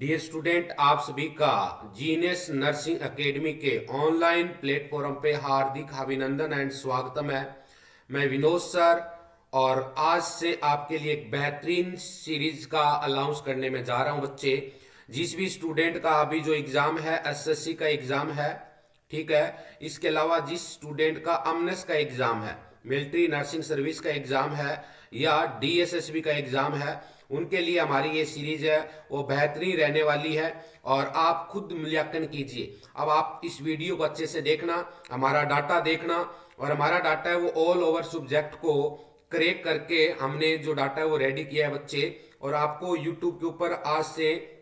Dear student, आप सभी का जीनियस नर्सिंग एकेडमी के ऑनलाइन प्लेटफॉर्म पे हार्दिक अभिनंदन एंड स्वागतम है। मैं विनोद सर और आज से आपके लिए एक बेहतरीन सीरीज का अनाउंस करने में जा रहा हूं। बच्चे, जिस भी स्टूडेंट का अभी जो एग्जाम है एसएससी का एग्जाम है, ठीक है, इसके अलावा जिस स्टूडेंट का अमनेस का एग्जाम है, मिलिट्री नर्सिंग सर्विस का एग्जाम है या डीएसएसबी का एग्जाम है, उनके लिए हमारी ये सीरीज है वो बेहतरीन रहने वाली है और आप खुद मूल्यांकन कीजिए। अब आप इस वीडियो को अच्छे से देखना, हमारा डाटा देखना, और हमारा डाटा है वो ऑल ओवर सब्जेक्ट को क्रैक करके हमने जो डाटा है वो रेडी किया है बच्चे। और आपको यूट्यूब के ऊपर आज से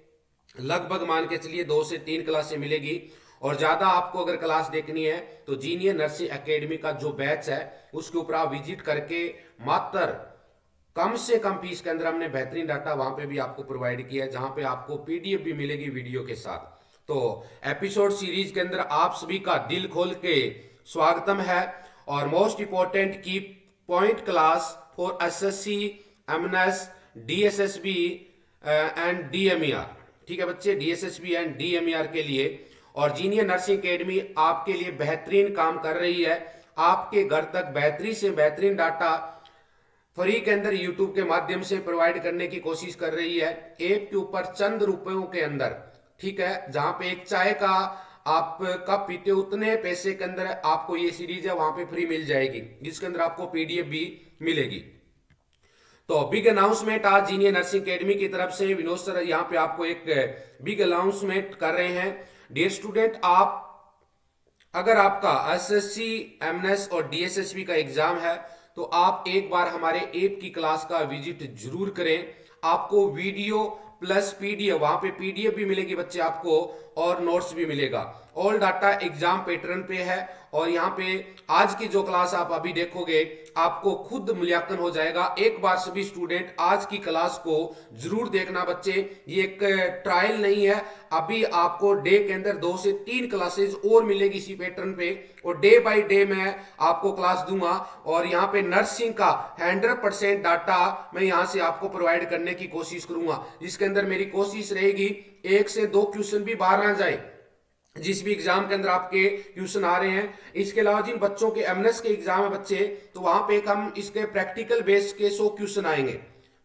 लगभग मान के चलिए 2 से 3 क्लासें मिलेगी। और ज्यादा आपको अगर क्लास देखनी है तो जीनियर नर्सिंग एकेडमी का जो बैच है उसके ऊपर आप विजिट करके मात्र कम से कम फीस के अंदर हमने बेहतरीन डाटा वहां पे भी आपको प्रोवाइड किया है, जहां पे आपको पीडीएफ भी मिलेगी वीडियो के साथ। तो एपिसोड सीरीज के अंदर आप सभी का दिल खोल के स्वागतम है। और मोस्ट इंपॉर्टेंट की point class for SSC, MNS, DSSB and DMER, ठीक है बच्चे, डीएसएसबी एंड डीएमईआर के लिए। और जीनियर नर्सिंग एकेडमी आपके लिए बेहतरीन काम कर रही है, आपके घर तक बेहतरीन से बेहतरीन डाटा फ्री के अंदर यूट्यूब के माध्यम से प्रोवाइड करने की कोशिश कर रही है, ऐप के ऊपर चंद रुपयों के अंदर, ठीक है, जहां पे एक चाय का आप कप पीते उतने पैसे के अंदर आपको ये सीरीज है वहां पे फ्री मिल जाएगी, जिसके अंदर आपको पीडीएफ भी मिलेगी। तो बिग अनाउंसमेंट आज जीनियर नर्सिंग एकेडमी की तरफ से विनोद सर यहाँ पे आपको एक बिग अनाउंसमेंट कर रहे हैं। डियर स्टूडेंट, आप अगर आपका एसएससी, एमएनएस और डीएसएसबी का एग्जाम है तो आप एक बार हमारे ऐप की क्लास का विजिट जरूर करें। आपको वीडियो प्लस पीडीएफ, वहां पे पीडीएफ भी मिलेगी बच्चे आपको और नोट्स भी मिलेगा। ऑल डाटा एग्जाम पैटर्न पे है और यहाँ पे आज की जो क्लास आप अभी देखोगे आपको खुद मूल्यांकन हो जाएगा। एक बार सभी स्टूडेंट आज की क्लास को जरूर देखना बच्चे, ये एक ट्रायल नहीं है, अभी आपको डे के अंदर 2 से 3 क्लासेज और मिलेगी इसी पैटर्न पे, और डे बाय डे मैं आपको क्लास दूंगा। और यहाँ पे नर्सिंग का 100% डाटा मैं यहाँ से आपको प्रोवाइड करने की कोशिश करूंगा, जिसके अंदर मेरी कोशिश रहेगी 1 से 2 क्वेश्चन भी बाहर ना जाए जिस भी एग्जाम के अंदर आपके क्वेश्चन आ रहे हैं। इसके अलावा जिन बच्चों के एमएनएस के एग्जाम है बच्चे, तो वहां पे हम इसके प्रैक्टिकल बेस के 100 क्वेश्चन आएंगे,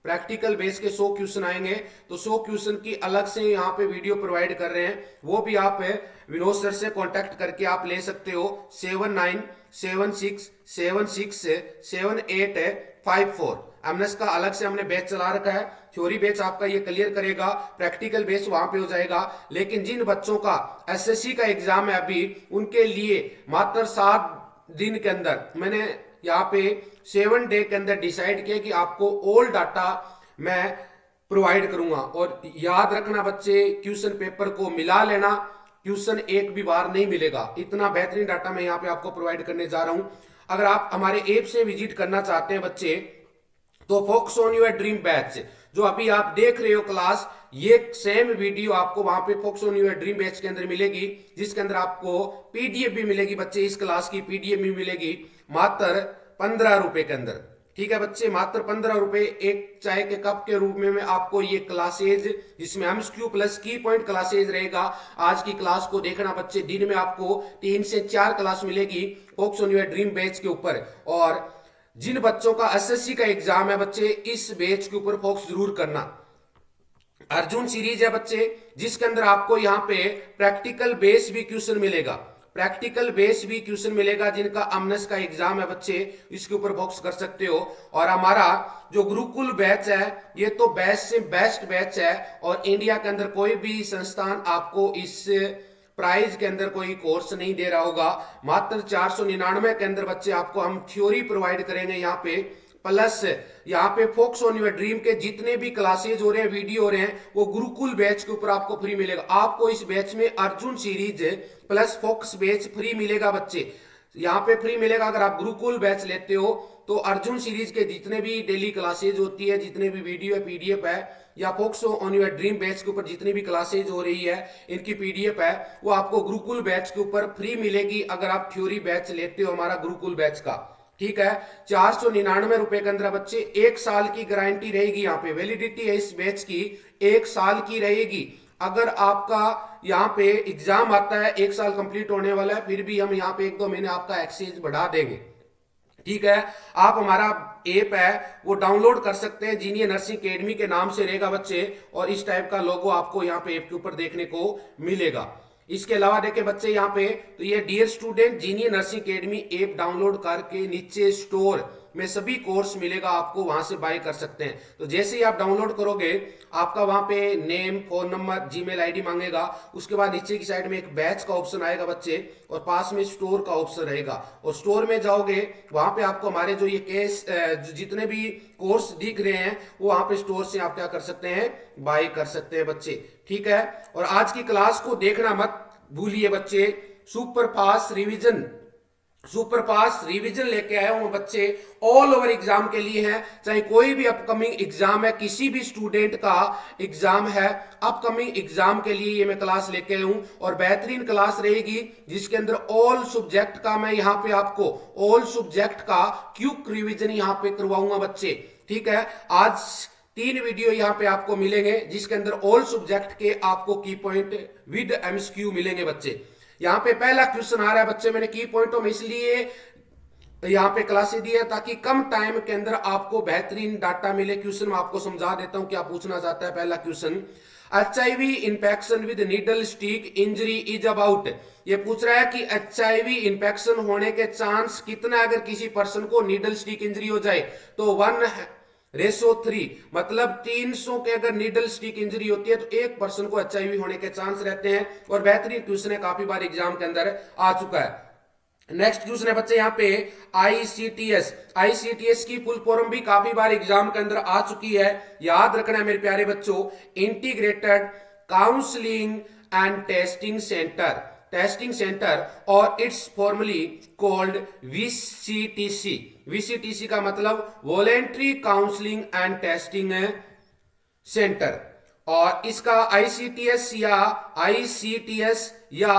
प्रैक्टिकल बेस के 100 क्वेश्चन आएंगे। तो 100 क्वेश्चन की अलग से यहाँ पे वीडियो प्रोवाइड कर रहे हैं, वो भी आप विनोद सर से कांटेक्ट करके आप ले सकते हो। 7976767854 एमएनएस का अलग से हमने बैच चला रखा है। थ्योरी बैच आपका ये क्लियर करेगा, प्रैक्टिकल बेस वहां पे हो जाएगा। लेकिन जिन बच्चों का एसएससी का एग्जाम है अभी, उनके लिए मात्र 7 दिन के अंदर मैंने यहाँ पे 7 डे के अंदर डिसाइड किया कि आपको ऑल डाटा मैं प्रोवाइड करूंगा। और याद रखना बच्चे, क्वेश्चन पेपर को मिला लेना, क्वेश्चन एक भी बार नहीं मिलेगा, इतना बेहतरीन डाटा मैं यहाँ पे आपको प्रोवाइड करने जा रहा हूं। अगर आप हमारे ऐप से विजिट करना चाहते हैं बच्चे, तो focus on your dream batch जो अभी आप देख रहे हो क्लास, ये सेम वीडियो आपको वहां पे focus on your dream batch के अंदर मिलेगी, जिसके अंदर आपको पीडीएफ भी मिलेगी बच्चे, इस क्लास की पीडीएफ भी मिलेगी मात्र 15 रुपए के अंदर, ठीक है बच्चे, मात्र 15 रुपए एक चाय के कप के रूप में आपको ये क्लासेज, जिसमें एमसीक्यू प्लस की पॉइंट क्लासेज रहेगा। आज की क्लास को देखना बच्चे, दिन में आपको 3 से 4 क्लास मिलेगी focus on your dream batch के ऊपर। और जिन बच्चों का एसएससी का एग्जाम है बच्चे, इस बैच के ऊपर फोकस जरूर करना। अर्जुन सीरीज है बच्चे, जिसके अंदर आपको यहाँ पे प्रैक्टिकल बेस भी क्वेश्चन मिलेगा, प्रैक्टिकल बेस भी क्वेश्चन मिलेगा। जिनका अमनेस का एग्जाम है बच्चे, इसके ऊपर फोकस कर सकते हो। और हमारा जो गुरुकुल बैच है, ये तो बेस्ट से बेस्ट बैच है और इंडिया के अंदर कोई भी संस्थान आपको इस प्राइज के अंदर कोई कोर्स नहीं दे रहा होगा। मात्र 499 के अंदर बच्चे आपको हम थ्योरी प्रोवाइड करेंगे यहाँ पे, प्लस यहाँ पे फोकस ऑन योर ड्रीम के जितने भी क्लासेज हो रहे हैं, वीडियो हो रहे हैं, वो गुरुकुल बैच के ऊपर आपको फ्री मिलेगा। आपको इस बैच में Arjun series plus focus batch free मिलेगा बच्चे, यहाँ पे फ्री मिलेगा। अगर आप गुरुकुल बैच लेते हो तो अर्जुन सीरीज के जितने भी डेली क्लासेज होती है, जितने भी वीडियो है, पीडीएफ है, या focus on your dream batch के ऊपर जितनी भी क्लासेज हो रही है, इनकी पीडीएफ है, वो आपको गुरुकुल बैच के ऊपर फ्री मिलेगी अगर आप थ्योरी बैच लेते हो हमारा गुरुकुल बैच का, ठीक है। 499 रुपए के अंदर बच्चे 1 साल की गारंटी रहेगी, यहाँ पे वैलिडिटी है इस बैच की 1 साल की रहेगी। अगर आपका यहाँ पे एग्जाम आता है, 1 साल कंप्लीट होने वाला है, फिर भी हम यहाँ पे 1-2 महीने आपका एक्सचेंज बढ़ा देंगे। ठीक है, आप हमारा ऐप है वो डाउनलोड कर सकते हैं, जीनियर नर्सिंग एकेडमी के नाम से रहेगा बच्चे, और इस टाइप का लोगो आपको यहाँ पे ऐप के ऊपर देखने को मिलेगा। इसके अलावा देखें बच्चे यहाँ पे, तो ये dear student जीनियर nursing academy app download करके नीचे स्टोर में सभी कोर्स मिलेगा, आपको वहां से बाय कर सकते हैं। तो जैसे ही आप डाउनलोड करोगे, आपका वहां पे name, phone number, Gmail ID मांगेगा, उसके बाद नीचे की साइड में एक बैच का ऑप्शन आएगा बच्चे, और पास में स्टोर का ऑप्शन रहेगा, और स्टोर में जाओगे, वहां पे आपको हमारे जो ये केस जितने भी कोर्स दिख रहे हैं वो वहां पे स्टोर से आप क्या कर सकते हैं, बाय कर सकते हैं बच्चे। ठीक है, और आज की क्लास को देखना मत भूलिए बच्चे, सुपर फास्ट रिवीजन लेके आया हूं बच्चे, ऑल ओवर एग्जाम के लिए है, चाहे कोई भी अपकमिंग एग्जाम है, किसी भी स्टूडेंट का एग्जाम है, अपकमिंग एग्जाम के लिए ये मैं क्लास लेके आया हूं, और बेहतरीन क्लास रहेगी जिसके अंदर ऑल सब्जेक्ट का मैं यहाँ पे आपको ऑल सब्जेक्ट का क्विक रिवीजन यहाँ पे करवाऊंगा बच्चे। ठीक है, आज 3 वीडियो यहाँ पे आपको मिलेंगे जिसके अंदर ऑल सब्जेक्ट के आपको की पॉइंट विद एमसीक्यू मिलेंगे बच्चे। यहाँ पे पहला क्वेश्चन आ रहा है बच्चे, मैंने की पॉइंटों में इसलिए यहाँ पे क्लासेस दी है ताकि कम टाइम के अंदर आपको बेहतरीन डाटा मिले। क्वेश्चन मैं आपको समझा देता हूं क्या पूछना चाहता है। पहला question, HIV infection with needle stick injury is about, ये पूछ रहा है कि HIV इंफेक्शन होने के चांस कितना है अगर किसी पर्सन को नीडल स्टिक इंजरी हो जाए, तो 1:3, मतलब 300 के अगर नीडल स्टिक इंजरी होती है तो एक पर्सन को HIV होने के चांस रहते हैं, और बेहतरीन क्वेश्चन है, काफी बार एग्जाम के अंदर आ चुका है। नेक्स्ट क्वेश्चन है बच्चे यहाँ पे ICTS की फुल फॉर्म भी काफी बार एग्जाम के अंदर आ चुकी है, याद रखना है मेरे प्यारे बच्चों, integrated counselling and testing centre, और it's formally called VCTC। VCTC का मतलब voluntary counselling and testing centre, और इसका ICTS या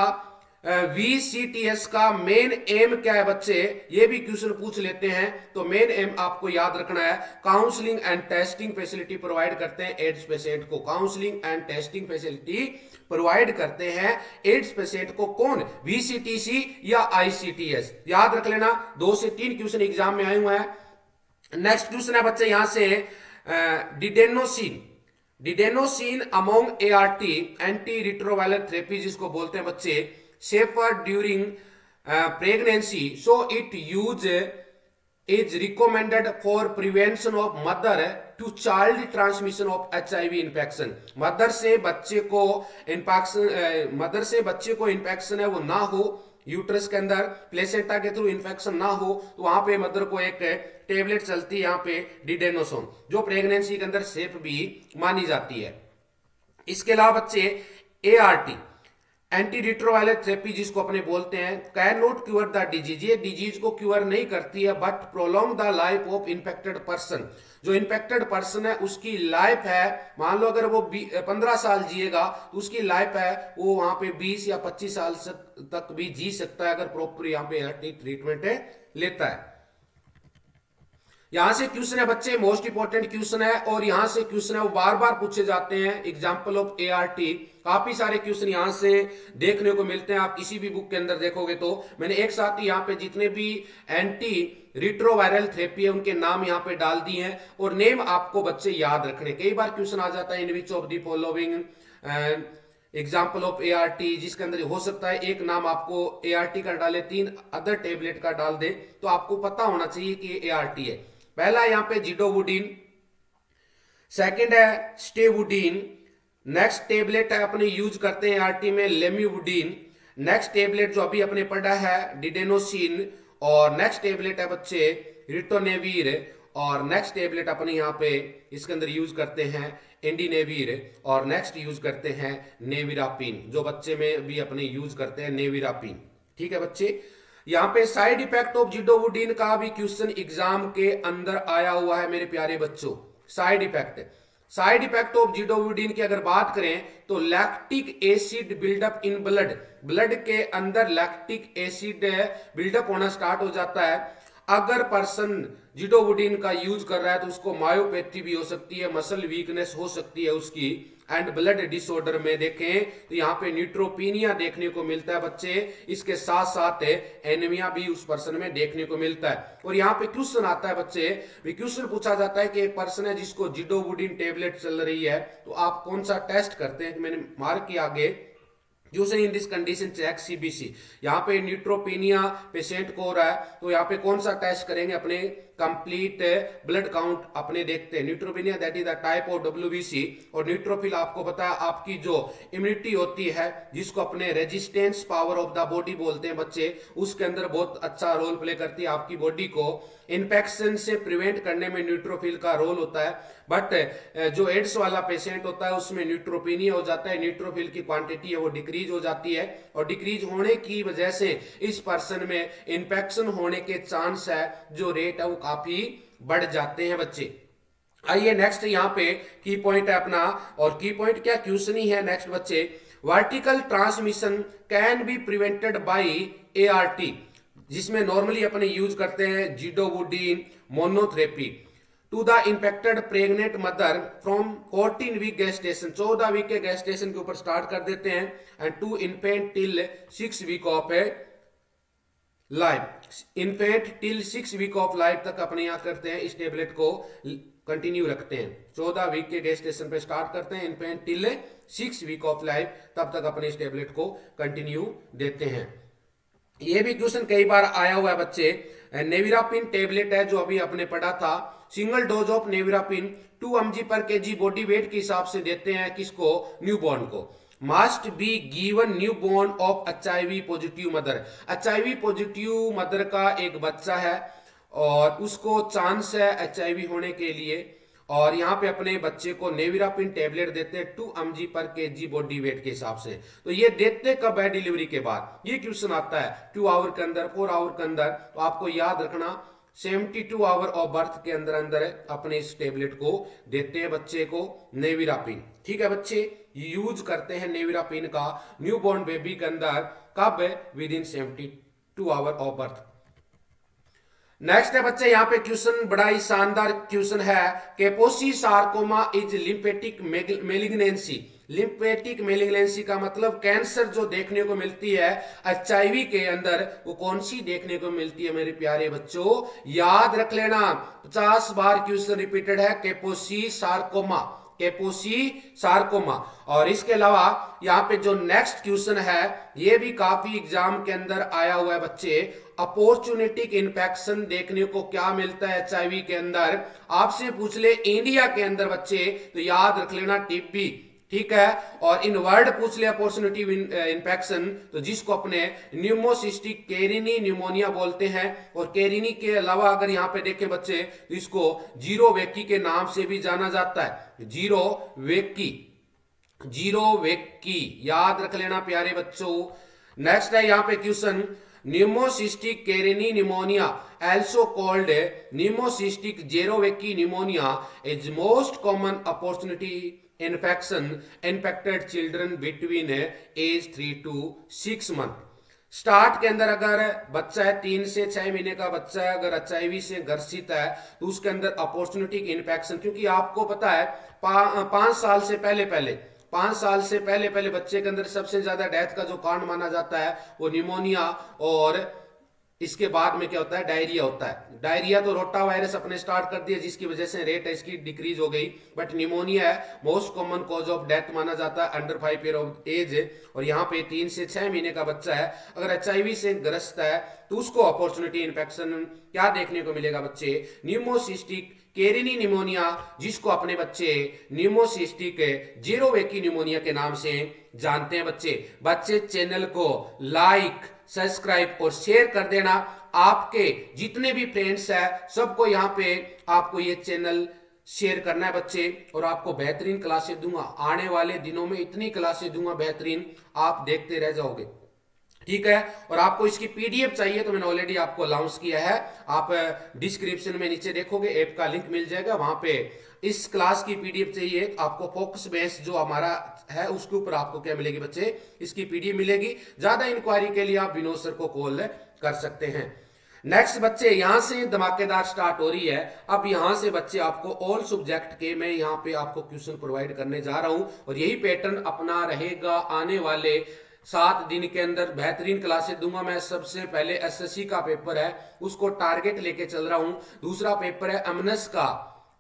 VCTS का मेन एम क्या है बच्चे, ये भी क्वेश्चन पूछ लेते हैं। तो मेन एम आपको याद रखना है, counselling and testing facility provide करते हैं एड्स पेशेंट को, counselling and testing facility provide करते हैं एड्स पेशेंट को, कौन, VCTC या ICTS, याद रख लेना। 2 से 3 क्वेश्चन एग्जाम में आए हुए हैं। नेक्स्ट क्वेश्चन है बच्चे यहां से, didanosine among ART anti retroviral therapy जिसको बोलते हैं बच्चे, safer during pregnancy, so it use is recommended for prevention of mother to child transmission of HIV infection. Mother से बच्चे को इंफेक्शन है वो ना हो, यूट्रस के अंदर प्लेसेंटा के थ्रू इंफेक्शन ना हो, तो वहां पे मदर को एक टेबलेट चलती है यहाँ पे डिडेनोसोन, जो प्रेगनेंसी के अंदर सेफ भी मानी जाती है। इसके अलावा बच्चे ART एंटी रिट्रोवायरल थेरेपी जिसको अपने बोलते हैं, can not cure the disease, ये डिजीज को क्योर नहीं करती है, but prolong the life of infected person, जो इन्फेक्टेड पर्सन है उसकी लाइफ है, मान लो अगर वो 15 साल जिएगा तो उसकी लाइफ है वो वहां पे 20 या 25 साल तक भी जी सकता है अगर प्रॉपर यहाँ पे ट्रीटमेंट लेता है। यहां से क्वेश्चन है बच्चे, मोस्ट इंपोर्टेंट क्वेश्चन है, और यहां से क्वेश्चन है वो बार बार पूछे जाते हैं, एग्जाम्पल ऑफ ART, काफी सारे क्वेश्चन यहां से देखने को मिलते हैं। आप किसी भी बुक के अंदर देखोगे तो मैंने एक साथ ही यहाँ पे जितने भी एंटी रिट्रोवायरल थेरेपी है उनके नाम यहाँ पे डाल दिए हैं, और नेम आपको बच्चे याद रखने। कई बार क्वेश्चन आ जाता है, in which of the following example of ART, जिसके अंदर हो सकता है एक नाम आपको ART का डाले, 3 अदर टेबलेट का डाल दे, तो आपको पता होना चाहिए कि ART है। पहला यहाँ पे जिडोवुडीन, सेकंड है स्टेवुडीन, नेक्स्ट टेबलेट है अपने यूज करते हैं ART में लेम्यूवुडीन, नेक्स्ट टेबलेट जो अभी अपने पढ़ा है डिडेनोसिन, और नेक्स्ट टेबलेट है बच्चे रिटोनेविर, और नेक्स्ट टेबलेट अपने यहाँ पे इसके अंदर यूज करते हैं एंडीनेविर, और नेक्स्ट यूज करते हैं नेविरापिन, जो बच्चे में भी अपने यूज करते हैं नेविरापिन। ठीक है बच्चे, यहाँ पे साइड इफेक्ट ऑफ जिडोवुडीन का भी क्वेश्चन एग्जाम के अंदर आया हुआ है मेरे प्यारे बच्चों। साइड इफेक्ट ऑफ जिडोवुडीन की अगर बात करें तो lactic acid buildup in blood के अंदर लैक्टिक एसिड बिल्डअप होना स्टार्ट हो जाता है। अगर पर्सन जिडोवुडीन का यूज कर रहा है तो उसको मायोपैथी भी हो सकती है, मसल वीकनेस हो सकती है उसकी, एंड ब्लड डिसऑर्डर में देखें तो यहाँ पे न्यूट्रोपीनिया देखने को मिलता है बच्चे। इसके साथ साथ एनीमिया भी उस पर्सन में देखने को मिलता है। और यहाँ पे क्वेश्चन आता है बच्चे, क्वेश्चन पूछा जाता है कि एक पर्सन है जिसको जिडोवुडिन टेबलेट चल रही है, तो आप कौन सा टेस्ट करते हैं। मैंने मार्क किया आगे, यूजन in this condition check CBC. यहाँ पे न्यूट्रोपीनिया पेशेंट को हो रहा है, तो यहाँ पे कौन सा टेस्ट करेंगे, अपने कंप्लीट ब्लड काउंट अपने देखते हैं। Neutropenia that is the type of WBC. और न्यूट्रोफिल आपको पता है आपकी जो इम्यूनिटी होती है, जिसको अपने resistance power of the body बोलते हैं बच्चे, उसके अंदर बहुत अच्छा रोल प्ले करती है आपकी बॉडी को इन्फेक्शन से प्रिवेंट करने में न्यूट्रोफिल का रोल होता है। बट जो एड्स वाला पेशेंट होता है उसमें न्यूट्रोपीनिया हो जाता है, न्यूट्रोफिल की क्वांटिटी है वो डिक्रीज हो जाती है, और डिक्रीज होने की वजह से इस पर्सन में इन्फेक्शन होने के चांस है जो रेट है वो काफी बढ़ जाते हैं बच्चे। आइए नेक्स्ट यहाँ पे की पॉइंट है अपना, और की पॉइंट क्या, क्वेश्चन ही है नेक्स्ट बच्चे। Vertical transmission can be prevented by ART, जिसमें नॉर्मली अपने यूज करते हैं zidovudine monotherapy to the infected pregnant mother from 14 week gestation, 14 week के गेस्टेशन के ऊपर स्टार्ट कर देते हैं, and to infant till 6 week of life. Infant till 6 week of life तक अपने यहाँ करते हैं, इस टेबलेट को कंटिन्यू रखते हैं। 14 वीक के गेस्टेशन पे स्टार्ट करते हैं, infant till 6 week of life, तब तक अपने इस टेबलेट को कंटिन्यू देते हैं। ये भी क्वेश्चन कई बार आया हुआ है बच्चे। नेविरापिन टेबलेट है जो अभी अपने पढ़ा था, सिंगल डोज ऑफ नेविरापिन 2 mg पर kg बॉडी वेट के हिसाब से देते हैं किसको, न्यूबॉर्न को। Must be given newborn of HIV positive mother, HIV positive mother का एक बच्चा है और उसको चांस है HIV होने के लिए, और यहाँ पे अपने बच्चे को नेविरापिन टेबलेट देते हैं 2 mg पर kg बॉडी वेट के हिसाब से। तो ये देते कब है, डिलीवरी के बाद। ये क्वेश्चन आता है 2 आवर के अंदर, 4 आवर के अंदर, तो आपको याद रखना 72 आवर ऑफ बर्थ के अंदर अंदर अपने इस टेबलेट को देते हैं बच्चे को नेविरापिन। ठीक है बच्चे, यूज करते हैं नेविरापिन का न्यूबॉर्न बेबी के अंदर, कब, with in 72 hour of birth. Next है बच्चे यहाँ पे क्वेश्चन, बड़ा ही शानदार क्वेश्चन है, Kaposi sarcoma is lymphatic malignancy. Lymphatic malignancy का मतलब कैंसर जो देखने को मिलती है HIV के अंदर, वो कौन सी देखने को मिलती है मेरे प्यारे बच्चों, याद रख लेना। 50 बार क्वेश्चन रिपीटेड है, केपोसी सार्कोमा, केपोसी सार्कोमा। और इसके अलावा यहाँ पे जो नेक्स्ट क्वेश्चन है ये भी काफी एग्जाम के अंदर आया हुआ है बच्चे, अपॉर्चुनिटिक इन्फेक्शन देखने को क्या मिलता है HIV के अंदर, आपसे पूछ ले इंडिया के अंदर बच्चे, तो याद रख लेना टीबी। ठीक है, और इन वर्ड पूछ ले अपॉर्चुनिटी इन्फेक्शन, तो जिसको अपने न्यूमोसिस्टिक केरिनी न्यूमोनिया बोलते हैं। और केरिनी के अलावा अगर यहाँ पे देखें बच्चे तो इसको जीरो वेक्की के नाम से भी जाना जाता है, जीरो वेक्की, जीरो वेक्की, याद रख लेना प्यारे बच्चों। नेक्स्ट है यहाँ पे question, pneumocystis carinii pneumonia also called pneumocystic jerovecki pneumonia is most common opportunity infection infected children between age 3 to 6 month। Start के अंदर अगर बच्चा है 3 से 6 महीने का बच्चा है, अगर HIV से ग्रसित है तो उसके अंदर अपॉर्चुनिटिक इन्फेक्शन, क्योंकि आपको पता है 5 साल से पहले 5 साल से पहले बच्चे के अंदर सबसे ज्यादा डेथ का जो कारण माना जाता है वो निमोनिया, और इसके बाद में क्या होता है, डायरिया होता है। डायरिया तो रोटा वायरस अपने स्टार्ट कर दिया जिसकी वजह से रेट इसकी डिक्रीज हो गई, बट निमोनिया है most common cause of death माना जाता है अंडर 5 ईयर ऑफ एज। और यहाँ पे 3 से 6 महीने का बच्चा है अगर HIV से ग्रस्त है तो उसको अपॉर्चुनिटी इन्फेक्शन क्या देखने को मिलेगा बच्चे, न्यूमोसिस्टिक केरिनी निमोनिया, जिसको अपने बच्चे न्यूमोसिस्टिक जेरोवेकी निमोनिया के नाम से जानते हैं। बच्चे चैनल को लाइक, सब्सक्राइब और शेयर कर देना। आपके जितने भी फ्रेंड्स हैं सबको यहाँ पे आपको ये चैनल शेयर करना है बच्चे, और आपको बेहतरीन क्लासेस दूंगा आने वाले दिनों में, इतनी क्लासेस दूंगा बेहतरीन, आप देखते रह जाओगे। ठीक है, और आपको इसकी PDF चाहिए तो मैंने ऑलरेडी आपको अनाउंस किया है, आप डिस्क्रिप्शन में नीचे देखोगे ऐप का लिंक मिल जाएगा, वहां पे इस क्लास की PDF चाहिए आपको, फोकस बेस जो हमारा है उसके ऊपर आपको क्या मिलेगी बच्चे, इसकी PDF मिलेगी। ज्यादा इंक्वायरी के लिए आप विनोद सर को कॉल कर सकते हैं। नेक्स्ट बच्चे यहां से धमाकेदार स्टार्ट हो रही है। अब यहां से बच्चे आपको ऑल सब्जेक्ट के मैं यहां पे आपको क्वेश्चन प्रोवाइड करने जा रहा हूं और यही पैटर्न अपना रहेगा आने वाले 7 दिन के अंदर। बेहतरीन क्लासेस दूंगा मैं। सबसे पहले एसएससी का पेपर है, उसको टारगेट लेके चल रहा हूं। दूसरा पेपर है एमएनएस का,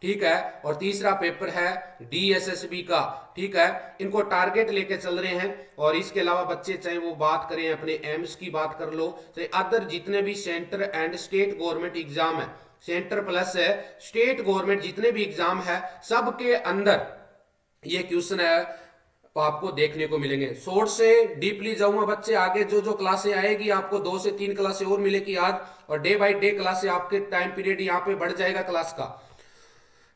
ठीक है, और तीसरा पेपर है डीएसएसबी का, ठीक है। इनको टारगेट लेके चल रहे हैं। और इसके अलावा बच्चे चाहे वो बात करें अपने एम्स की बात कर लो, चाहे अदर जितने भी centre and state government exam है, सेंटर प्लस है स्टेट गवर्नमेंट जितने भी एग्जाम है, सबके अंदर ये क्वेश्चन है आपको देखने को मिलेंगे। शॉर्ट से डीपली जाऊंगा बच्चे, आगे जो जो क्लासें आएगी आपको 2 से 3 क्लासें और मिलेगी आज, और डे बाय डे क्लासें आपके टाइम पीरियड यहाँ पे बढ़ जाएगा क्लास का।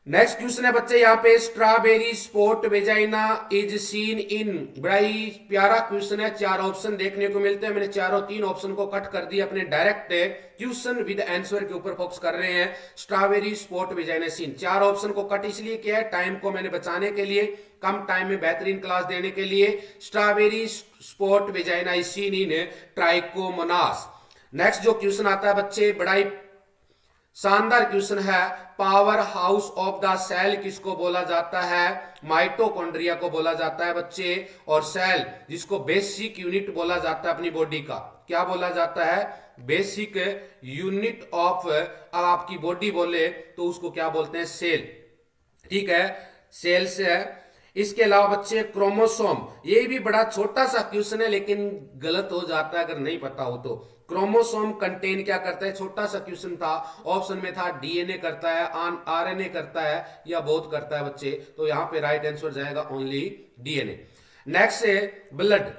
नेक्स्ट क्वेश्चन है बच्चे यहाँ पे, strawberry spot vagina is seen इन। बड़ा ही प्यारा क्वेश्चन है, 4 ऑप्शन देखने को मिलते हैं। मैंने चारों 3 ऑप्शन को कट कर दिया, अपने डायरेक्ट क्वेश्चन विद आंसर के ऊपर फोकस कर रहे हैं। Strawberry spot vagina seen, 4 option को कट इसलिए किया है, टाइम को मैंने बचाने के लिए, कम टाइम में बेहतरीन क्लास देने के लिए। Strawberry spot vagina is seen in trichomonas. Next जो क्वेश्चन आता है बच्चे, बड़ा ही शानदार क्वेश्चन है, power house of the cell किसको बोला जाता है? माइटोकॉन्ड्रिया को बोला जाता है बच्चे। और सेल जिसको बेसिक यूनिट बोला जाता है अपनी बॉडी का, क्या बोला जाता है? बेसिक यूनिट ऑफ, अब आपकी बॉडी बोले तो उसको क्या बोलते हैं? सेल, ठीक है, सेल से है। इसके अलावा बच्चे क्रोमोसोम, ये भी बड़ा छोटा सा क्वेश्चन है लेकिन गलत हो जाता है अगर नहीं पता हो तो। क्रोमोसोम कंटेन क्या करता है? छोटा सा क्वेश्चन था, ऑप्शन में था डीएनए करता है, आरएनए करता है या बोथ करता है बच्चे, तो यहां पे राइट आंसर जाएगा ओनली डीएनए। नेक्स्ट है ब्लड।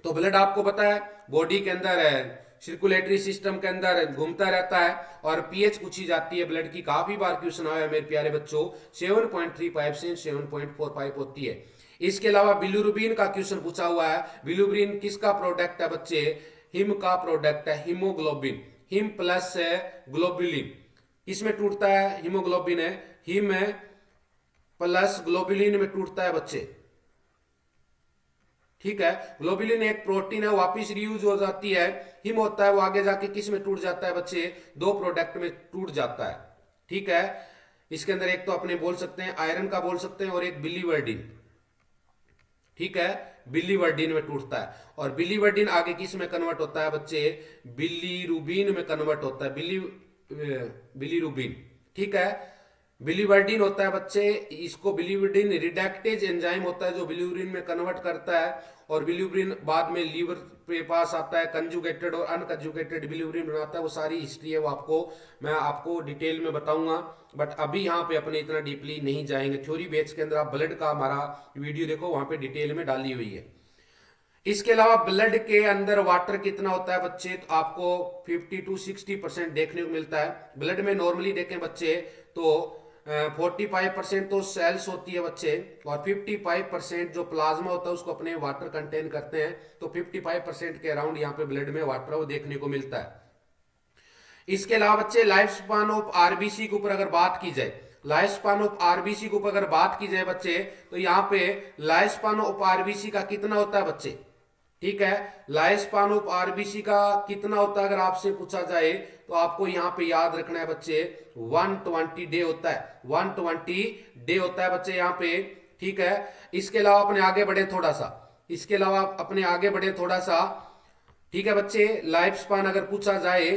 तो ब्लड आपको पता है बॉडी के अंदर है, सर्कुलेटरी सिस्टम के अंदर घूमता रहता है, और पीएच पूछी जाती है ब्लड की, काफी बार क्वेश्चन आया है मेरे प्यारे बच्चों, 7.35 से 7.45 होती है। इसके अलावा बिलिरुबिन का क्वेश्चन पूछा हुआ है। बिलिरुबिन किसका प्रोडक्ट है बच्चे? हिम का प्रोडक्ट है, हीमोग्लोबिन, हिम प्लस है ग्लोबुलिन, इसमें टूटता है, हीमोग्लोबिन है, हिम है प्लस ग्लोबुलिन में टूटता है बच्चे, ठीक है। ग्लोबुलिन एक प्रोटीन है, वापिस रीयूज हो जाती है। हिम होता है वो आगे जाके किस में टूट जाता है बच्चे? 2 प्रोडक्ट में टूट जाता है, ठीक है। इसके अंदर एक तो अपने बोल सकते हैं आयरन का बोल सकते हैं, और एक बिलीवर्डिन, ठीक है, बिलीवर्डिन में टूटता है। और बिलीवर्डिन आगे किस में कन्वर्ट होता है बच्चे? बिलीरुबिन में कन्वर्ट होता है, बिलीरुबिन, ठीक है। बिलीवर्डिन होता है बच्चे, इसको बिलीवर्डिन रिडक्टेज एंजाइम होता है जो बिलीरुबिन में कन्वर्ट करता है, और बिलीरुबिन बाद में लीवर पे पास आता है, कंजुगेटेड और अनकंजुगेटेड बिलीरुबिन बनाता है। वो सारी हिस्ट्री है, वो आपको मैं आपको डिटेल में बताऊंगा, बट अभी यहाँ पे अपने इतना डीपली नहीं जाएंगे। थ्योरी बेस के अंदर आप ब्लड का हमारा वीडियो देखो, वहां पे डिटेल में डाली हुई है। इसके अलावा ब्लड के अंदर वाटर कितना होता है बच्चे? तो आपको 50 to 60% देखने को मिलता है। ब्लड में नॉर्मली देखें बच्चे तो 45% तो सेल्स होती है बच्चे, और 55% जो प्लाज्मा होता है उसको अपने वाटर कंटेन करते हैं। तो 55% के अराउंड यहाँ पे ब्लड में वाटर वो देखने को मिलता है। इसके अलावा बच्चे लाइफ स्पान ऑफ आरबीसी के ऊपर अगर बात की जाए, लाइफ स्पान ऑफ आरबीसी के ऊपर अगर बात की जाए बच्चे, तो यहाँ पे लाइफ स्पान ऑफ आरबीसी का कितना होता है बच्चे? ठीक है, लाइफ स्पान ऑफ आरबीसी का कितना होता है अगर आपसे पूछा जाए तो आपको यहां पे याद रखना है बच्चे 120 डे होता है, 120 डे होता है बच्चे यहाँ पे, ठीक है। इसके अलावा अपने आगे बढ़े थोड़ा सा, इसके अलावा अपने आगे बढ़े थोड़ा सा, ठीक है बच्चे। लाइफ स्पान अगर पूछा जाए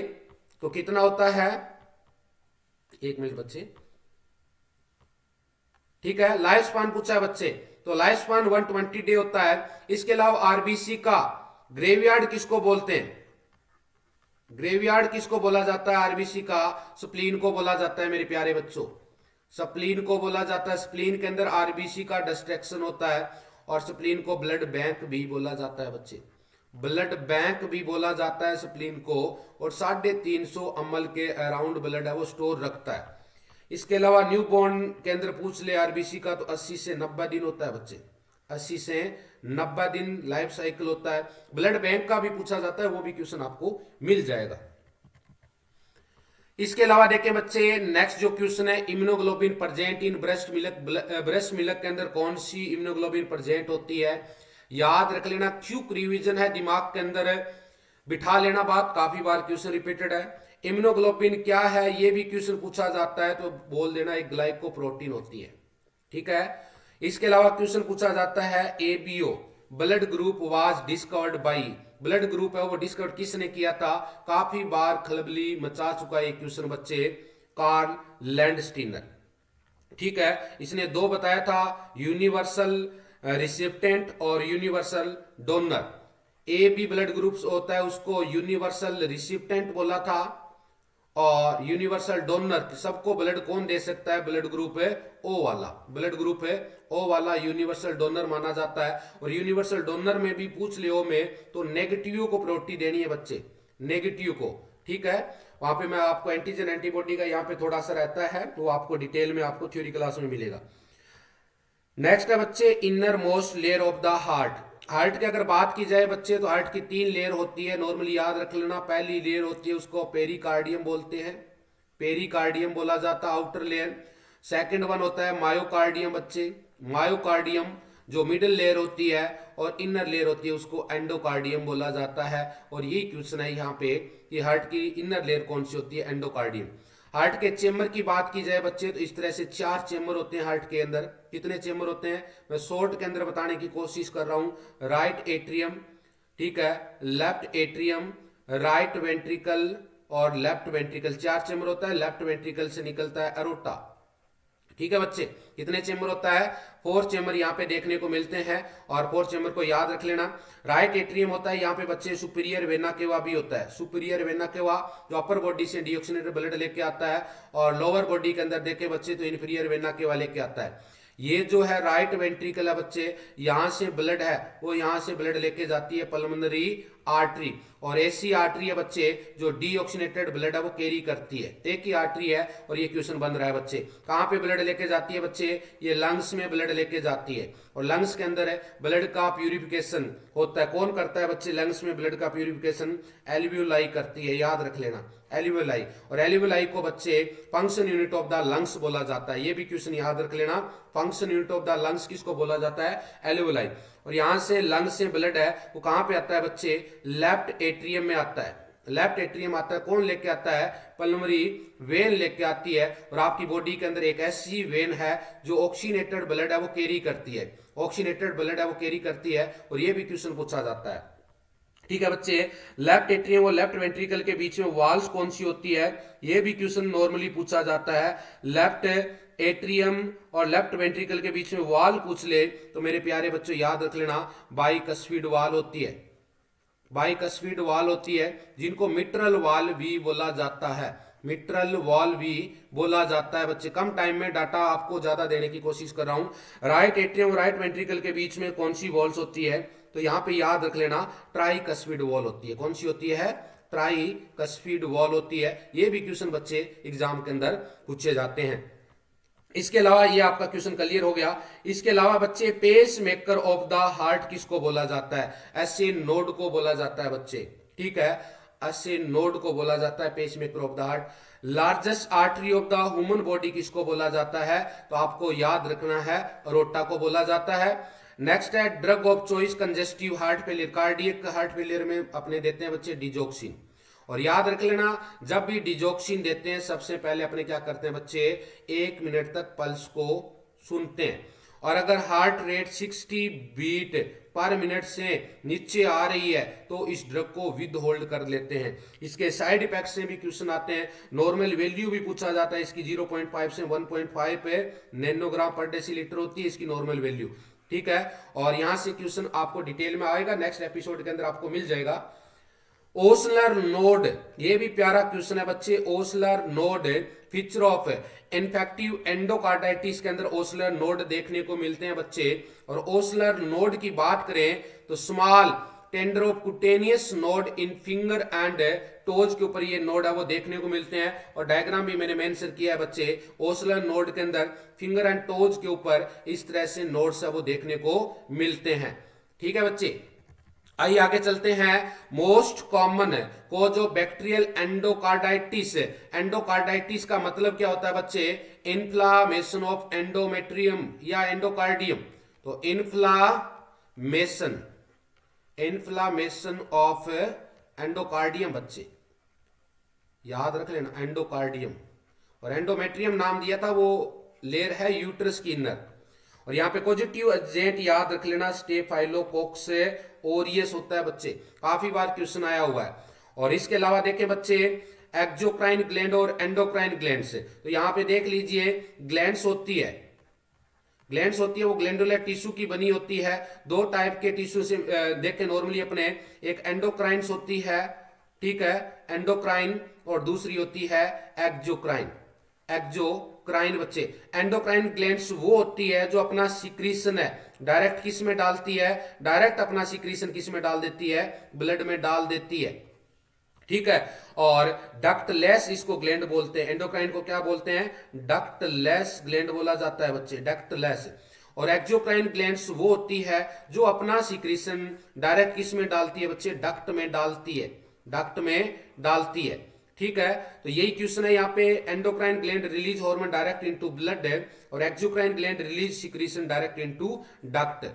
तो कितना होता है? 1 मिनट बच्चे, ठीक है, लाइफ स्पान पूछा है बच्चे तो लाइफ स्पान 120 डे होता है। इसके अलावा आरबीसी का ग्रेवयार्ड किसको बोलते हैं? ग्रेवयार्ड किसको बोला जाता है? आरबीसी का स्प्लीन को बोला जाता है मेरे प्यारे बच्चों, स्प्लीन को बोला जाता है। स्प्लीन के अंदर आरबीसी का डिस्ट्रैक्शन होता है, और स्प्लीन को ब्लड बैंक भी बोला जाता है बच्चे, ब्लड बैंक भी बोला जाता है स्प्लीन को। और 350 ml के अराउंड ब्लड है वो स्टोर रखता है। इसके अलावा न्यू बॉर्न के अंदर पूछ ले आरबीसी का तो 80 से 90 दिन होता है बच्चे, 80 से 90 दिन लाइफ साइकिल होता है। ब्लड बैंक का भी पूछा जाता है, वो भी क्वेश्चन आपको मिल जाएगा। इसके अलावा देखें बच्चे नेक्स्ट जो क्वेश्चन है, immunoglobulin present in breast milk, breast milk के अंदर कौन सी इम्यूनोग्लोबिन प्रेजेंट होती है? याद रख लेना, क्विक रिवीजन है, दिमाग के अंदर बिठा लेना बात, काफी बार क्वेश्चन रिपीटेड है। इम्यूनोग्लोबिन क्या है ये भी क्वेश्चन पूछा जाता है, तो बोल देना एक ग्लाइकोप्रोटीन होती है। ठीक है। इसके अलावा क्वेश्चन पूछा जाता है ABO blood group was discovered by, blood group है वो डिस्कवर किसने किया था? काफी बार खलबली मचा चुका है क्वेश्चन बच्चे, कार्ल लैंडस्टीनर। ठीक है, इसने दो बताया था, यूनिवर्सल रिसिप्टेंट और universal donor. A B blood groups होता है उसको यूनिवर्सल रिसिप्टेंट बोला था, और यूनिवर्सल डोनर सबको ब्लड कौन दे सकता है? ब्लड ग्रुप है ओ वाला, ब्लड ग्रुप है ओ वाला यूनिवर्सल डोनर माना जाता है। और यूनिवर्सल डोनर में भी पूछ ले ओ में, तो नेगेटिव को प्रायोरिटी देनी है बच्चे, नेगेटिव को। ठीक है, वहां पे मैं आपको एंटीजन एंटीबॉडी का यहाँ पे थोड़ा सा रहता है, तो आपको डिटेल में आपको थ्योरी क्लास में मिलेगा। नेक्स्ट है बच्चे inner most layer of the heart. Heart की अगर बात की जाए बच्चे, तो हार्ट की 3 लेयर होती है, नॉर्मली याद रख लेना। पहली लेयर होती है उसको पेरिकार्डियम बोलते हैं, पेरिकार्डियम बोला जाता है आउटर लेयर। सेकंड वन होता है मायोकार्डियम बच्चे, मायोकार्डियम जो मिडिल लेयर होती है, और इनर लेयर होती है उसको एंडोकार्डियम बोला जाता है। और यही क्वेश्चन है यहाँ पे कि हार्ट की इनर लेयर कौन सी होती है? एंडोकार्डियम। हार्ट के चेम्बर की बात की जाए बच्चे, तो इस तरह से 4 चेम्बर होते हैं हार्ट के अंदर। कितने चेम्बर होते हैं मैं शॉर्ट के अंदर बताने की कोशिश कर रहा हूं। राइट एट्रियम, ठीक है, लेफ्ट एट्रियम, राइट वेंट्रिकल और लेफ्ट वेंट्रिकल, 4 चेम्बर होता है। लेफ्ट वेंट्रिकल से निकलता है एरोटा। ठीक है बच्चे, कितने चेम्बर होता है? 4 चेम्बर यहाँ पे देखने को मिलते हैं, और 4 चेम्बर को याद रख लेना। राइट एट्रियम होता है यहाँ पे बच्चे, सुपीरियर वेना केवा भी होता है, सुपीरियर वेना केवा जो अपर बॉडी से डीऑक्सीनेटेड ब्लड लेके आता है, और लोअर बॉडी के अंदर देखे बच्चे तो इन्फीरियर वेना केवा लेके आता है। ये जो है राइट वेंट्रिकल है बच्चे, यहां से ब्लड है वो यहां से ब्लड लेके जाती है पल्मोनरी आर्टरी, और ऐसी आर्टरी है बच्चे जो डीऑक्सीनेटेड ब्लड है वो कैरी करती है। एक ही आर्टरी है, और ये क्वेश्चन बन रहा है बच्चे, कहां पे ब्लड लेके जाती है बच्चे? ये लंग्स में ब्लड लेके जाती है, और लंग्स के अंदर है ब्लड का प्यूरिफिकेशन होता है। कौन करता है बच्चे लंग्स में ब्लड का प्यूरिफिकेशन? एल्वियोलाई करती है, याद रख लेना, एल्वियोलाई। और एल्वियोलाई को बच्चे function unit of the lungs बोला जाता है, ये भी क्वेश्चन याद रख लेना। Function unit of the lungs किसको बोला जाता है? एल्वियोलाई। और यहां से लंग से ब्लड है वो कहां पे आता है बच्चे? लेफ्ट एट्रियम में आता है, लेफ्ट एट्रियम आता है। कौन लेके आता है? पल्मोनरी वेन लेके आती है। और आपकी बॉडी के अंदर एक ऐसी वेन है जो ऑक्सीनेटेड ब्लड है वो कैरी करती है, ऑक्सीनेटेड ब्लड है वो कैरी करती है, और ये भी क्वेश्चन पूछा जाता है। ठीक है बच्चे, लेफ्ट एट्रियम और लेफ्ट वेंट्रिकल के बीच में वॉल्स कौन सी होती है? ये भी क्वेश्चन नॉर्मली पूछा जाता है। लेफ्ट एट्रियम और लेफ्ट वेंट्रिकल के बीच में वॉल पूछ ले तो मेरे प्यारे बच्चों याद रख लेना, बाइकस्फीड वॉल होती है, बाइकस्फीड वॉल होती है, जिनको मिट्रल वॉल भी बोला जाता है, मिट्रल वॉल भी बोला जाता है बच्चे। कम टाइम में डाटा आपको ज्यादा देने की कोशिश कर रहा हूं। राइट एट्रियम और राइट वेंट्रिकल के बीच में कौन सी वॉल्स होती है? तो यहां पे याद रख लेना, ट्राइकस्फीड वॉल होती है। कौन सी होती है? ट्राइकस्फीड वॉल होती है। ये भी क्वेश्चन बच्चे एग्जाम के अंदर पूछे जाते हैं। इसके अलावा ये आपका क्वेश्चन क्लियर हो गया। इसके अलावा बच्चे pacemaker of the heart किसको बोला जाता है? ऐसे नोड को बोला जाता है बच्चे, ठीक है, ऐसे नोड को बोला जाता है pacemaker of the heart. Largest artery of the human body किसको बोला जाता है? तो आपको याद रखना है, अरोटा को बोला जाता है। नेक्स्ट है drug of choice congestive heart failure, cardiac heart failure में अपने देते हैं बच्चे डिजोक्सिन। और याद रख लेना, जब भी डिजोक्सिन देते हैं सबसे पहले अपने क्या करते हैं बच्चे? 1 मिनट तक पल्स को सुनते हैं, और अगर heart rate 60 beat per minute से नीचे आ रही है तो इस ड्रग को विद होल्ड कर लेते हैं। इसके साइड इफेक्ट्स से भी क्वेश्चन आते हैं, नॉर्मल वैल्यू भी पूछा जाता है इसकी, 0.5 से 1.5 नैनोग्राम पर डेसीलीटर होती है इसकी नॉर्मल वैल्यू, ठीक है। और यहां से क्वेश्चन आपको डिटेल में आएगा, नेक्स्ट एपिसोड के अंदर आपको मिल जाएगा। ओस्लर नोड, ये भी प्यारा क्वेश्चन है बच्चे। Osler node feature of infective endocarditis के अंदर ओस्लर नोड देखने को मिलते हैं बच्चे। और ओस्लर नोड की बात करें तो small tender of cutaneous node in finger and toes के ऊपर ये नोड है वो देखने को मिलते हैं। और डायग्राम भी मैंने मेंशन किया है बच्चे, ओस्लर नोड के अंदर फिंगर एंड टोज के ऊपर इस तरह से नोड्स है वो देखने को मिलते हैं, ठीक है बच्चे। आइए आगे चलते हैं। Most common cause of bacterial endocarditis, endocarditis का मतलब क्या होता है बच्चे? इन्फ्लामेशन ऑफ एंडोमेट्रियम या एंडोकार्डियम। तो इन्फ्लामेशन ऑफ एंडोकार्डियम बच्चे, याद रख लेना, एंडोकार्डियम। और एंडोमेट्रियम नाम दिया था, वो लेयर है यूट्रस की इनर। और यहाँ पे पॉजिटिव एजेंट याद रख लेना, स्टेफाइलोकोकस ओरियस होता है बच्चे, काफी बार क्वेश्चन आया हुआ है। और इसके अलावा देखें बच्चे, एक्जोक्राइन ग्लैंड और एंडोक्राइन ग्लैंड से, तो यहाँ पे देख लीजिए ग्लैंड्स होती है, ग्लैंड्स होती है वो ग्लैंडुलर टिश्यू की बनी होती है। दो टाइप के टिश्यू से देखें नॉर्मली अपने, एक एंडोक्राइन्स होती है, ठीक है, एंडोक्राइन, और दूसरी होती है एक्जोक्राइन। एक्जोक्राइन बच्चे, एंडोक्राइन ग्लैंड्स वो होती है जो अपना सिक्रीशन है डायरेक्ट किस में डालती है, डायरेक्ट अपना सिक्रीशन किस में डाल देती है, ब्लड में डाल देती है, ठीक है। और डक्टलेस इसको ग्लैंड बोलते हैं, एंडोक्राइन को क्या बोलते हैं, डक्टलेस ग्लैंड बोला जाता है बच्चे, डक्टलेस। और एक्जोक्राइन ग्लैंड्स वो होती है जो अपना सिक्रीशन डायरेक्ट किस में डालती है बच्चे, डक्ट में डालती है, डक्ट में डालती है, ठीक है। तो यही क्वेश्चन है यहाँ पे, endocrine gland release hormone direct into blood और exocrine gland release secretion direct into duct.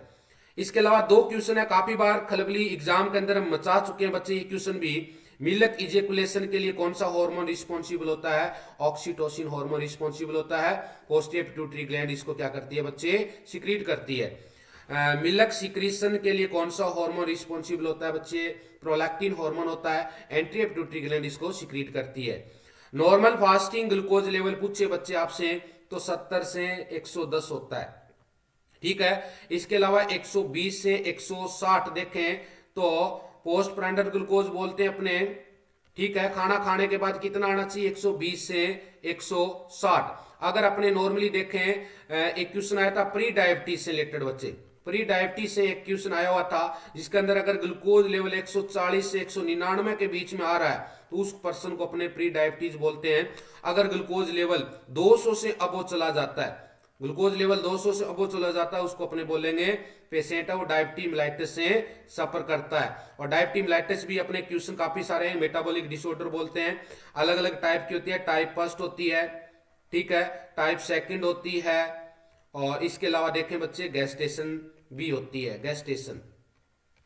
इसके अलावा दो क्वेश्चन है, काफी बार खलबली एग्जाम के अंदर मचा चुके हैं बच्चे ये क्वेश्चन भी। मिल्क इजेकुलेशन के लिए कौन सा हार्मोन रिस्पॉन्सिबल होता है, ऑक्सीटोसिन हार्मोन रिस्पॉन्सिबल होता है। पोस्टीरियर पिट्यूटरी ग्लैंड इसको क्या करती है बच्चे, सिक्रीट करती है। मिल्क सिक्रीशन के लिए कौन सा हार्मोन रिस्पॉन्सिबल होता है बच्चे, प्रोलैक्टिन हार्मोन होता है, एंटीरियर पिट्यूटरी ग्लैंड इसको सिक्रीट करती है। नॉर्मल फास्टिंग ग्लूकोज लेवल पूछे बच्चे आपसे तो 70 से 110 होता है, ठीक है। इसके अलावा 120 से 160 देखें तो पोस्ट प्राइमरी ग्लूकोज बोलते हैं अपने, ठीक है। खाना खाने के बाद कितना आना चाहिए, 120 से 160। अगर अपने नॉर्मली देखें, एक क्वेश्चन आया था प्री डायबिटीज से रिलेटेड बच्चे, प्री डायबिटीज से एक क्वेश्चन आया हुआ था जिसके अंदर अगर ग्लूकोज लेवल 140 से 199 के बीच में आ रहा है तो उस पर्सन को अपने प्री डायबिटीज बोलते हैं। अगर ग्लूकोज लेवल 200 से अबो चला जाता है, ग्लूकोज लेवल 200 से अबो चला जाता है, उसको अपने बोलेंगे पेशेंट है वो डायबिटीज मेलाइटिस से सफर करता है। और डायबिटीज मेलाइटिस भी अपने क्वेश्चन काफी सारे हैं, मेटाबॉलिक डिसऑर्डर बोलते हैं, अलग अलग टाइप की होती है, टाइप फर्स्ट होती है, ठीक है, टाइप सेकंड होती है, और इसके अलावा देखें बच्चे गैस्टेशन भी होती है, गैस्टेशन,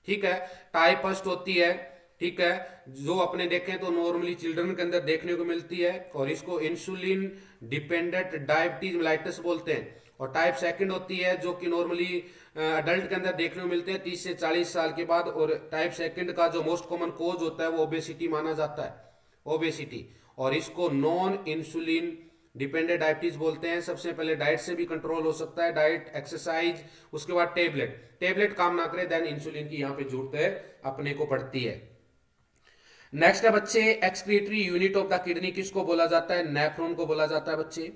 ठीक है, टाइप फर्स्ट होती है, ठीक है, जो अपने देखें तो नॉर्मली चिल्ड्रन के अंदर देखने को मिलती है, और इसको इंसुलिन डिपेंडेंट डायबिटीज मेलाइटिस बोलते हैं। और टाइप सेकंड होती है जो कि नॉर्मली अडल्ट के अंदर देखने को मिलते हैं 30 से 40 साल के बाद। और टाइप सेकंड का जो मोस्ट कॉमन कोज होता है वो ओबेसिटी माना जाता है, ओबेसिटी, और इसको नॉन इंसुलिन डिपेंडेंट डायबिटीज बोलते हैं। सबसे पहले डाइट से भी कंट्रोल हो सकता है, डाइट, एक्सरसाइज, उसके बाद टेबलेट, टेबलेट काम ना करे देन इंसुलिन की यहाँ पे जरूरत है अपने को पड़ती है। नेक्स्ट है बच्चे, excretory unit of the kidney किसको बोला जाता है, नेफ्रॉन को बोला जाता है बच्चे।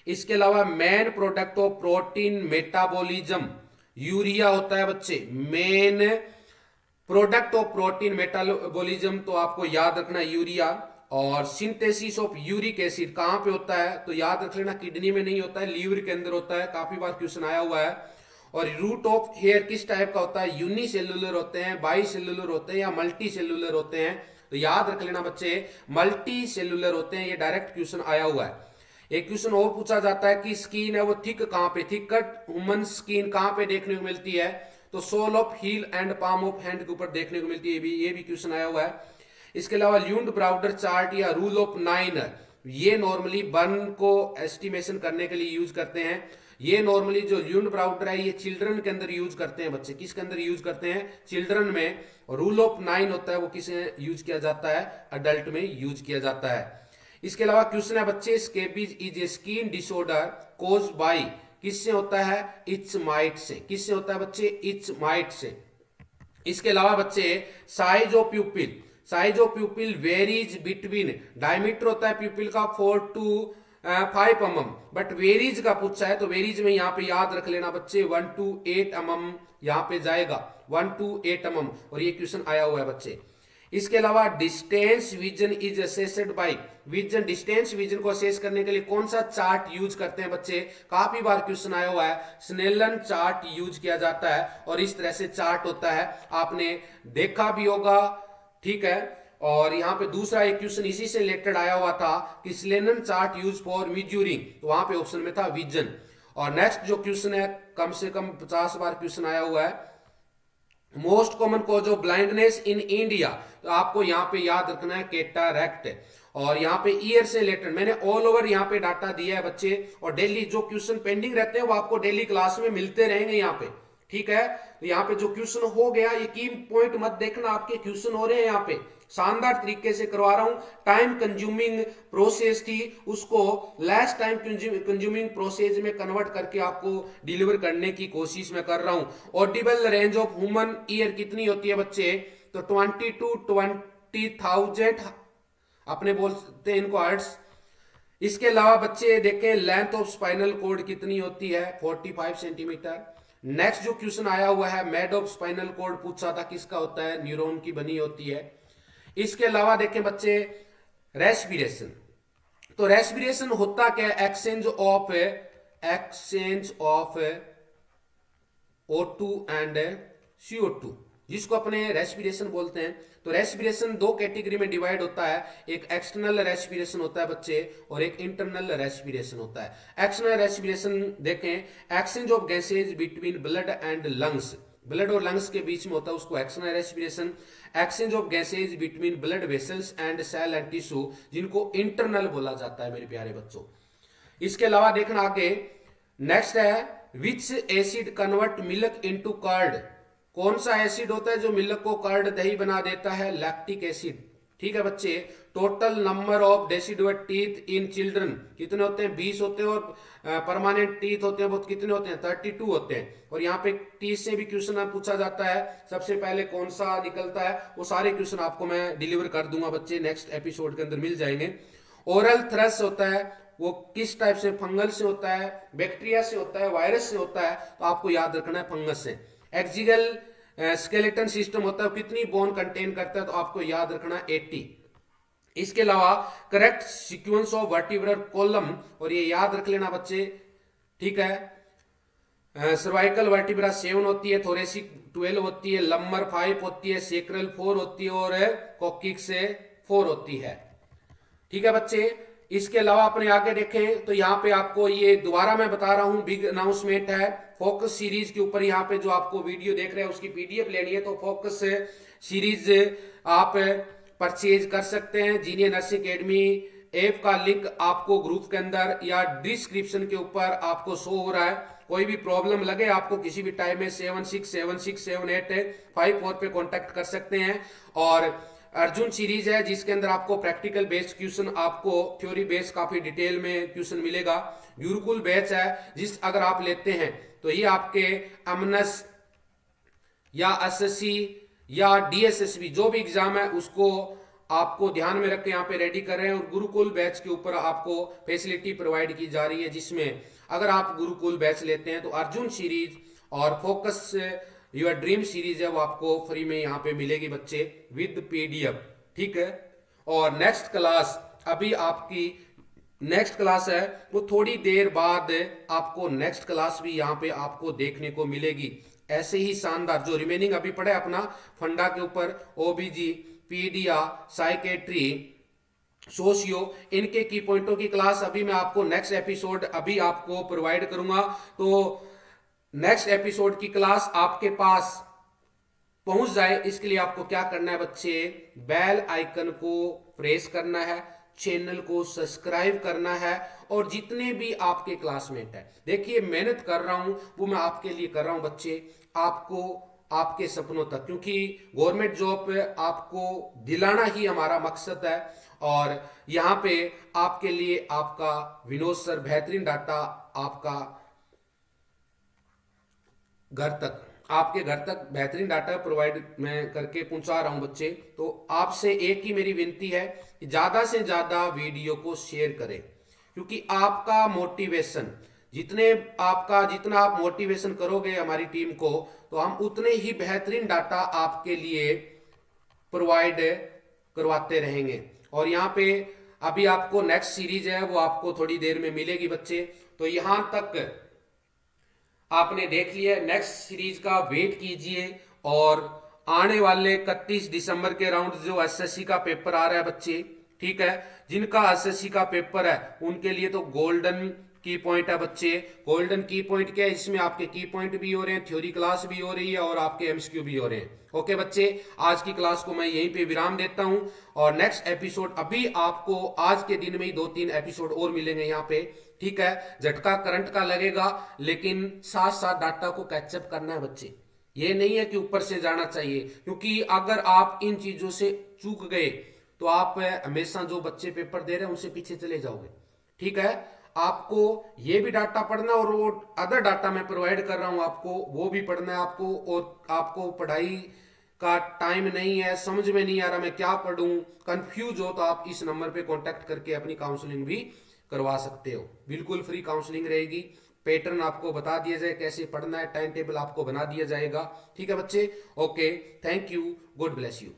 इसके अलावा main product of protein metabolism urea होता है बच्चे, main product of protein metabolism तो आपको याद रखना यूरिया। और सिंथेसिस ऑफ यूरिक एसिड कहां पे होता है, तो याद रख लेना किडनी में नहीं होता है, लीवर के अंदर होता है, काफी बार क्वेश्चन आया हुआ है। और रूट ऑफ हेयर किस टाइप का होता है, यूनिसेल्युलर होते हैं, बाई सेल्युलर होते हैं, या मल्टी सेल्युलर होते हैं, तो याद रख लेना बच्चे मल्टी सेल्युलर होते हैं, ये डायरेक्ट क्वेश्चन आया हुआ है। एक क्वेश्चन और पूछा जाता है कि स्किन है वो थिक कहां पे, थिक कट ह्यूमन स्किन कहां पे देखने को मिलती है, तो sole of heel and palm of hand के ऊपर देखने को मिलती है, ये भी क्वेश्चन आया हुआ है। इसके अलावा ल्यूंड ब्राउडर चार्ट या रूल ऑफ 9, ये नॉर्मली बर्न को एस्टिमेशन करने के लिए यूज करते हैं। ये नॉर्मली जो ल्यूंड ब्राउडर है ये चिल्ड्रन के अंदर यूज करते हैं बच्चे, किसके अंदर यूज करते हैं, चिल्ड्रन में। रूल ऑफ 9 होता है वो किसे यूज किया जाता है, अडल्ट में यूज किया जाता है। इसके अलावा क्वेश्चन है बच्चे, scabies is a skin disorder caused by, किससे होता है, इच माइट से, किससे होता है बच्चे, इच माइट से। इसके अलावा बच्चे size of प्यूपिल, size of प्यूपिल varies between, diameter होता है प्यूपिल का 4 to 5 mm, बट वेरीज का पूछा है तो वेरीज में यहाँ पे याद रख लेना बच्चे 1 to 8 mm यहाँ पे जाएगा, 1 to 8 mm, और ये क्वेश्चन आया हुआ है बच्चे। इसके अलावा distance vision is assessed by, vision, distance vision को असेस करने के लिए कौन सा चार्ट यूज करते हैं बच्चे, काफी बार क्वेश्चन आया हुआ है, स्नेलन चार्ट यूज किया जाता है। और इस तरह से चार्ट होता है, आपने देखा भी होगा, ठीक है। और यहाँ पे दूसरा एक क्वेश्चन इसी से रिलेटेड आया हुआ था कि स्लेनन चार्ट यूज फॉर मेजरिंग, तो वहां पे ऑप्शन में था विजन। और नेक्स्ट जो क्वेश्चन है कम से कम 50 बार क्वेश्चन आया हुआ है, most common cause of blindness in India, तो आपको यहाँ पे याद रखना है कैटारैक्ट। और यहाँ पे ईयर से रिलेटेड मैंने ऑल ओवर यहाँ पे डाटा दिया है बच्चे, और डेली जो क्वेश्चन पेंडिंग रहते हैं वो आपको डेली क्लास में मिलते रहेंगे यहाँ पे, ठीक है। तो यहाँ पे जो क्वेश्चन हो गया, ये की पॉइंट मत देखना, आपके क्वेश्चन हो रहे हैं यहाँ पे, शानदार तरीके से करवा रहा हूं। टाइम कंज्यूमिंग प्रोसेस थी, उसको लेस टाइम कंज्यूमिंग प्रोसेस में कन्वर्ट करके आपको डिलीवर करने की कोशिश में कर रहा हूं। Audible range of human ear कितनी होती है बच्चे, तो 20 to 20,000 अपने बोलते हैं इनको हर्ट्ज। इसके अलावा बच्चे देखें लेंथ ऑफ स्पाइनल कॉर्ड कितनी होती है, 45 सेंटीमीटर। नेक्स्ट जो क्वेश्चन आया हुआ है, मेड ऑफ स्पाइनल कॉर्ड पूछा था, किसका होता है, न्यूरॉन की बनी होती है। इसके अलावा देखें बच्चे रेस्पिरेशन, तो रेस्पिरेशन होता क्या है, exchange of O2 and CO2, जिसको अपने रेस्पिरेशन बोलते हैं। तो रेस्पिरेशन दो कैटेगरी में डिवाइड होता है, एक एक्सटर्नल रेस्पिरेशन होता है बच्चे और एक इंटरनल रेस्पिरेशन होता है। एक्सटर्नल रेस्पिरेशन देखें, exchange of gases between blood and lungs, blood और लंग्स के बीच में होता है, उसको external respiration. Exchange of gases between blood vessels and cell and tissue, जिनको इंटरनल बोला जाता है मेरे प्यारे बच्चों। इसके अलावा देखना आगे, नेक्स्ट है which acid convert milk into curd, कौन सा एसिड होता है जो मिल्क को कर्ड दही बना देता है, लैक्टिक एसिड, ठीक है बच्चे। Total number of deciduate teeth in children कितने होते हैं, 20 होते हैं, और परमानेंट टीथ होते हैं वो कितने होते हैं, 32 होते हैं। और यहाँ पे टीथ से भी क्वेश्चन पूछा जाता है, सबसे पहले कौन सा निकलता है, वो सारे क्वेश्चन आपको मैं डिलीवर कर दूंगा बच्चे, नेक्स्ट एपिसोड के अंदर मिल जाएंगे। ओरल थ्रश होता है, वो किस टाइप से, फंगल से होता है, बैक्टीरिया से होता है, वायरस से होता है, तो आपको याद रखना है फंगस से। एक्सियल स्केलेटन सिस्टम होता है, कितनी बोन कंटेन करता है, तो आपको याद रखना 80। इसके अलावा correct sequence of vertebral column, और ये याद रख लेना बच्चे, ठीक है। सर्वाइकल वर्टिब्रा 7 होती है, थोरेसिक 12 होती है, लम्बर 5 होती है, सेक्रल 4 होती है, और कोकिक्स 4 होती है, ठीक है बच्चे। इसके अलावा अपने आगे देखें तो यहाँ पे आपको ये दोबारा मैं बता रहा हूं, बिग अनाउंसमेंट है, फोकस सीरीज के ऊपर यहाँ पे जो आपको वीडियो देख रहे हैं उसकी पीडीएफ लेनी है, तो फोकस सीरीज आप परचेज कर सकते हैं। जीनियर नर्सिंग एकेडमी ऐप का लिंक आपको ग्रुप के अंदर या डिस्क्रिप्शन के ऊपर आपको शो हो रहा है। कोई भी प्रॉब्लम लगे आपको किसी भी टाइम में 76767854 पे कॉन्टेक्ट कर सकते हैं। और अर्जुन सीरीज है जिसके अंदर आपको प्रैक्टिकल बेस्ड क्वेश्चन, आपको थ्योरी बेस्ड काफी डिटेल में क्वेश्चन मिलेगा। गुरुकुल बैच है जिस अगर आप लेते हैं तो ये आपके अमनस या एसएससी या डीएसएसबी जो भी एग्जाम है उसको आपको ध्यान में रख के यहाँ पे रेडी कर रहे हैं। और गुरुकुल बैच के ऊपर आपको फैसिलिटी प्रोवाइड की जा रही है, जिसमें अगर आप गुरुकुल बैच लेते हैं तो अर्जुन सीरीज और फोकस योर ड्रीम सीरीज है वो आपको फ्री में यहाँ पे मिलेगी बच्चे, विद पीडीएफ, ठीक है। और नेक्स्ट क्लास, अभी आपकी नेक्स्ट क्लास है वो थोड़ी देर बाद आपको नेक्स्ट क्लास भी यहाँ पे आपको देखने को मिलेगी। ऐसे ही शानदार जो रिमेनिंग अभी पढ़े अपना फंडा के ऊपर, ओबीजी, पीडिया, साइकेट्री, सोशियो, इनके की पॉइंटों की क्लास अभी मैं आपको नेक्स्ट एपिसोड अभी आपको प्रोवाइड करूंगा। तो नेक्स्ट एपिसोड की क्लास आपके पास पहुंच जाए इसके लिए आपको क्या करना है बच्चे, बेल आइकन को प्रेस करना है, चैनल को सब्सक्राइब करना है, और जितने भी आपके क्लासमेट है, देखिए मेहनत कर रहा हूं वो मैं आपके लिए कर रहा हूं बच्चे, आपको आपके सपनों तक, क्योंकि गवर्नमेंट जॉब आपको दिलाना ही हमारा मकसद है। और यहाँ पे आपके लिए आपका विनोद सर बेहतरीन डाटा आपका घर तक, आपके घर तक बेहतरीन डाटा प्रोवाइड मैं करके पहुंचा रहा हूं बच्चे। तो आपसे एक ही मेरी विनती है कि ज्यादा से ज्यादा वीडियो को शेयर करें, क्योंकि आपका मोटिवेशन जितना आप मोटिवेशन करोगे हमारी टीम को, तो हम उतने ही बेहतरीन डाटा आपके लिए प्रोवाइड करवाते रहेंगे। और यहाँ पे अभी आपको नेक्स्ट सीरीज है वो आपको थोड़ी देर में मिलेगी बच्चे। तो यहां तक आपने देख लिया, नेक्स्ट सीरीज का वेट कीजिए। और आने वाले 31 दिसंबर के राउंड जो एसएससी का पेपर आ रहा है बच्चे, ठीक है, जिनका एसएससी का पेपर है उनके लिए तो गोल्डन की पॉइंट है बच्चे। गोल्डन की पॉइंट क्या है, इसमें आपके की पॉइंट भी हो रहे हैं, थ्योरी क्लास भी हो रही है और आपके एमसीक्यू भी हो रहे हैं। ओके बच्चे, आज की क्लास को मैं यहीं पे विराम देता हूं और नेक्स्ट एपिसोड अभी आपको आज के दिन में ही 2-3 एपिसोड और मिलेंगे यहाँ पे। ठीक है, झटका करंट का लगेगा, लेकिन साथ साथ डाटा को कैचअप करना है बच्चे। ये नहीं है कि ऊपर से जाना चाहिए, क्योंकि अगर आप इन चीजों से चूक गए तो आप हमेशा जो बच्चे पेपर दे रहे हैं उनसे पीछे चले जाओगे। ठीक है, आपको ये भी डाटा पढ़ना और वो अदर डाटा मैं प्रोवाइड कर रहा हूं आपको, वो भी पढ़ना है आपको। और आपको पढ़ाई का टाइम नहीं है, समझ में नहीं आ रहा मैं क्या पढ़ूं, कंफ्यूज हो, तो आप इस नंबर पे कांटेक्ट करके अपनी काउंसलिंग भी करवा सकते हो। बिल्कुल फ्री काउंसलिंग रहेगी। पैटर्न आपको बता दिया जाए कैसे पढ़ना है, टाइम टेबल आपको बना दिया जाएगा। ठीक है बच्चे, okay, thank you, God bless you.